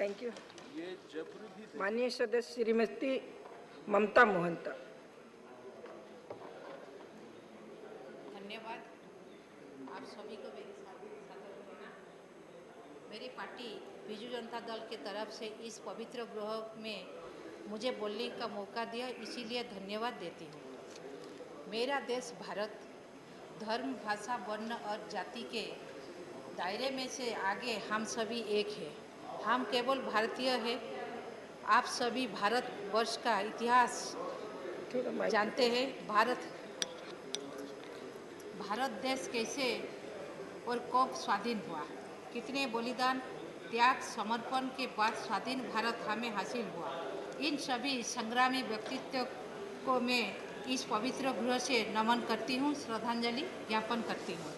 Thank you. माननीय सदस्य श्रीमती ममता मोहंता। धन्यवाद। आप सभी को मेरी पार्टी बीजू जनता दल के तरफ से इस पवित्र गृह में मुझे बोलने का मौका दिया, इसीलिए धन्यवाद देती हूँ। मेरा देश भारत धर्म, भाषा, वर्ण और जाति के दायरे में से आगे हम सभी एक हैं। हम केवल भारतीय हैं। आप सभी भारतवर्ष का इतिहास जानते हैं। भारत देश कैसे और कब स्वाधीन हुआ, कितने बलिदान, त्याग, समर्पण के बाद स्वाधीन भारत हमें हासिल हुआ। इन सभी संग्रामी व्यक्तित्व को मैं इस पवित्र गृह से नमन करती हूँ, श्रद्धांजलि ज्ञापन करती हूँ।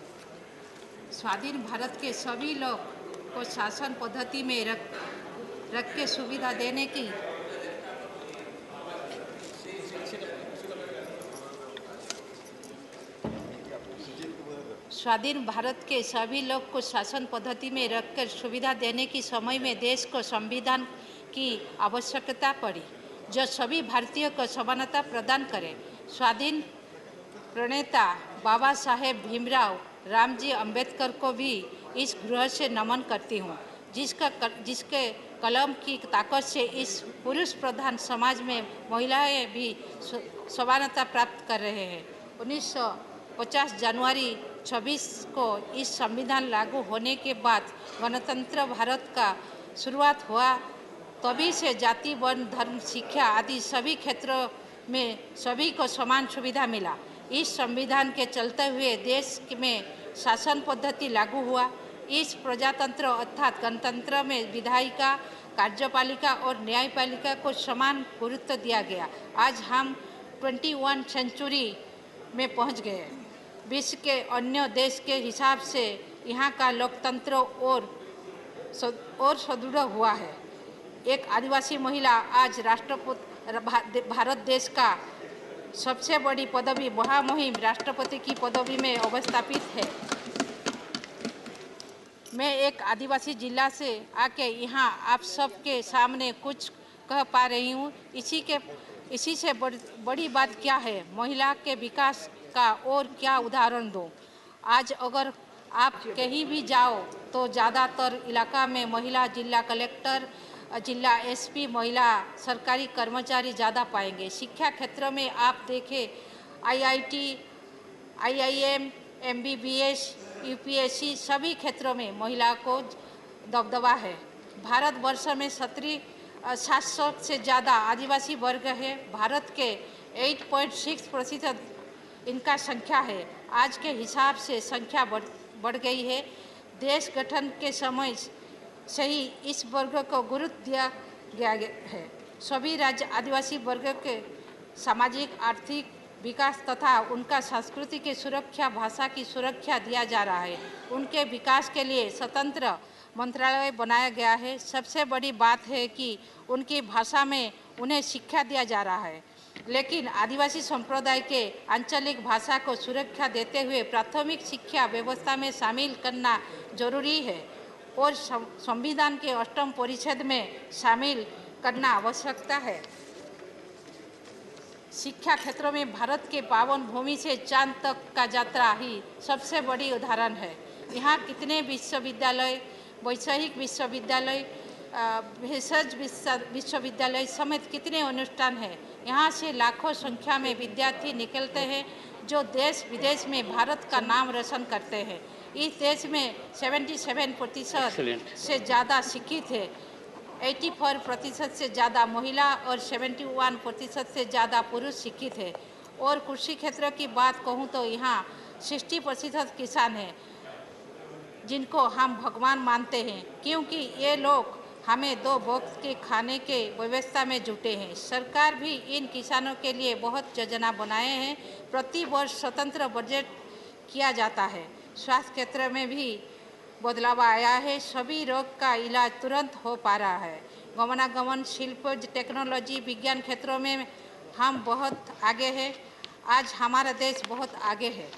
स्वाधीन भारत के सभी लोग को शासन पद्धति में रख के सुविधा देने की स्वाधीन भारत के सभी लोग को शासन पद्धति में रखकर सुविधा देने की समय में देश को संविधान की आवश्यकता पड़ी, जो सभी भारतीयों को समानता प्रदान करे। स्वाधीन प्रणेता बाबा साहेब भीमराव रामजी अंबेडकर को भी इस गृह से नमन करती हूँ, जिसके कलम की ताकत से इस पुरुष प्रधान समाज में महिलाएं भी समानता प्राप्त कर रहे हैं। 1950 जनवरी 26 को इस संविधान लागू होने के बाद गणतंत्र भारत का शुरुआत हुआ। तभी से जाति, वर्ण, धर्म, शिक्षा आदि सभी क्षेत्रों में सभी को समान सुविधा मिला। इस संविधान के चलते हुए देश में शासन पद्धति लागू हुआ। इस प्रजातंत्र अर्थात गणतंत्र में विधायिका, कार्यपालिका और न्यायपालिका को समान गुरुत्व दिया गया। आज हम 21 सेंचुरी में पहुंच गए। विश्व के अन्य देश के हिसाब से यहाँ का लोकतंत्र और सुदृढ़ हुआ है। एक आदिवासी महिला आज राष्ट्रपति भारत देश का सबसे बड़ी पदवी महामहिम राष्ट्रपति की पदवी में अवस्थापित है। मैं एक आदिवासी जिला से आके यहाँ आप सबके सामने कुछ कह पा रही हूँ। इसी से बड़ी बात क्या है, महिला के विकास का और क्या उदाहरण दूँ। आज अगर आप कहीं भी जाओ तो ज़्यादातर इलाका में महिला जिला कलेक्टर, जिला एसपी, महिला सरकारी कर्मचारी ज़्यादा पाएंगे। शिक्षा क्षेत्र में आप देखें आईआईटी, आईआईएम, एमबीबीएस, यूपीएससी सभी क्षेत्रों में महिला को दबदबा है। भारतवर्ष में 700 से ज़्यादा आदिवासी वर्ग है। भारत के 8.6% इनका संख्या है। आज के हिसाब से संख्या बढ़ गई है। देश गठन के समय से ही इस वर्ग को गुरुत्व दिया गया है। सभी राज्य आदिवासी वर्ग के सामाजिक, आर्थिक विकास तथा उनका संस्कृति की सुरक्षा, भाषा की सुरक्षा दिया जा रहा है। उनके विकास के लिए स्वतंत्र मंत्रालय बनाया गया है। सबसे बड़ी बात है कि उनकी भाषा में उन्हें शिक्षा दिया जा रहा है। लेकिन आदिवासी संप्रदाय के आंचलिक भाषा को सुरक्षा देते हुए प्राथमिक शिक्षा व्यवस्था में शामिल करना जरूरी है और संविधान के 8वें परिच्छेद में शामिल करना आवश्यकता है। शिक्षा क्षेत्र में भारत के पावन भूमि से चांद तक का यात्रा ही सबसे बड़ी उदाहरण है। यहाँ कितने विश्वविद्यालय, वैश्विक विश्वविद्यालय, भेषज विश्वविद्यालय समेत कितने अनुष्ठान हैं। यहाँ से लाखों संख्या में विद्यार्थी निकलते हैं जो देश विदेश में भारत का नाम रोशन करते हैं। इस देश में 77% से ज़्यादा शिक्षित है, 84% से ज़्यादा महिला और 71% से ज़्यादा पुरुष शिक्षित है। और कृषि क्षेत्र की बात कहूँ तो यहाँ 60% किसान हैं जिनको हम भगवान मानते हैं, क्योंकि ये लोग हमें 2 वक्त के खाने के व्यवस्था में जुटे हैं। सरकार भी इन किसानों के लिए बहुत योजना बनाए हैं। प्रति वर्ष स्वतंत्र बजट किया जाता है। स्वास्थ्य क्षेत्र में भी बदलाव आया है। सभी रोग का इलाज तुरंत हो पा रहा है। गमनागमन, शिल्प, टेक्नोलॉजी, विज्ञान क्षेत्रों में हम बहुत आगे हैं। आज हमारा देश बहुत आगे है।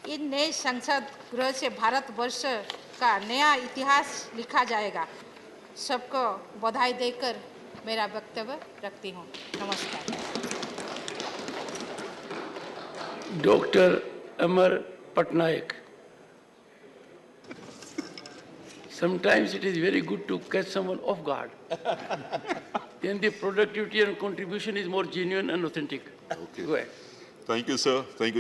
इन नए संसद गृह से भारतवर्ष का नया इतिहास लिखा जाएगा। सबको बधाई देकर मेरा वक्तव्य रखती हूँ। नमस्कार। Dr. Amar Patnaik. Sometimes it is very good to catch someone off guard. Then the productivity and contribution is more genuine and authentic. Okay. Go ahead. Thank you, sir. Thank you.